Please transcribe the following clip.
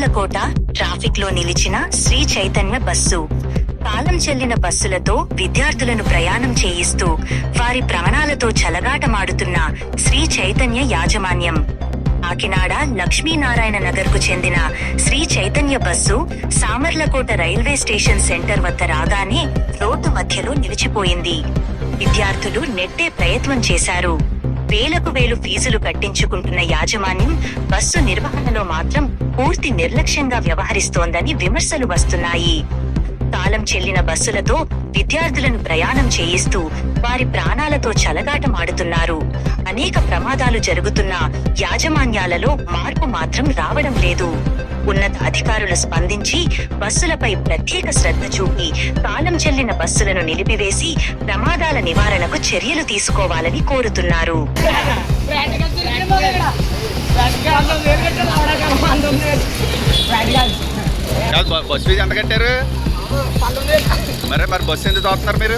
Samarlakota traffic లో నిలిచిన Shri Chaitanya bus. కాలం చెల్లిన బస్సులతో విద్యార్థులను ప్రయాణం చేయిస్తూ వారి ప్రాణాలతో చెలగాటమాడుతున్న శ్రీ చైతన్య యాజమాన్యం. కాకినాడ లక్ష్మీనారాయణ నగర్ కు చెందిన Sri Chaitanya bus Samarlakota railway station centre వద్ద రాగానే రోడ్డు మధ్యలో నిలిచిపోయింది. విద్యార్థులు నెట్టే ప్రయత్నం చేశారు. వేలకు వేలు ఫీజులు కట్టించుకుంటున్న యాజమాన్యం బస్సు నిర్వహణలో మాత్రం పూర్తి నిర్లక్ష్యంగా వ్యవహరిస్తోందని విమర్శలు వస్తున్నాయి. కాలం చెల్లిన బస్సులతో విద్యార్థులను ప్రయాణం చేయిస్తూ వారి ప్రాణాలతో చెలగాటమాడుతున్నారు. అనేక ప్రమాదాలు జరుగుతున్నా యాజమాన్యాలలో మార్పు మాత్రం రావడం లేదు. ఉన్నత అధికారులు స్పందించి బస్సులపై ప్రత్యేక శ్రద్ధ చూపి కాలం చెల్లిన బస్సులను నిలిపివేసి ప్రమాదాల నివారణకు చర్యలు తీసుకోవాలని కోరుతున్నారు. బస్సు ఫీజు ఎంత కట్టారు? మరి బస్సు ఎందుకు తోస్తున్నారు మీరు?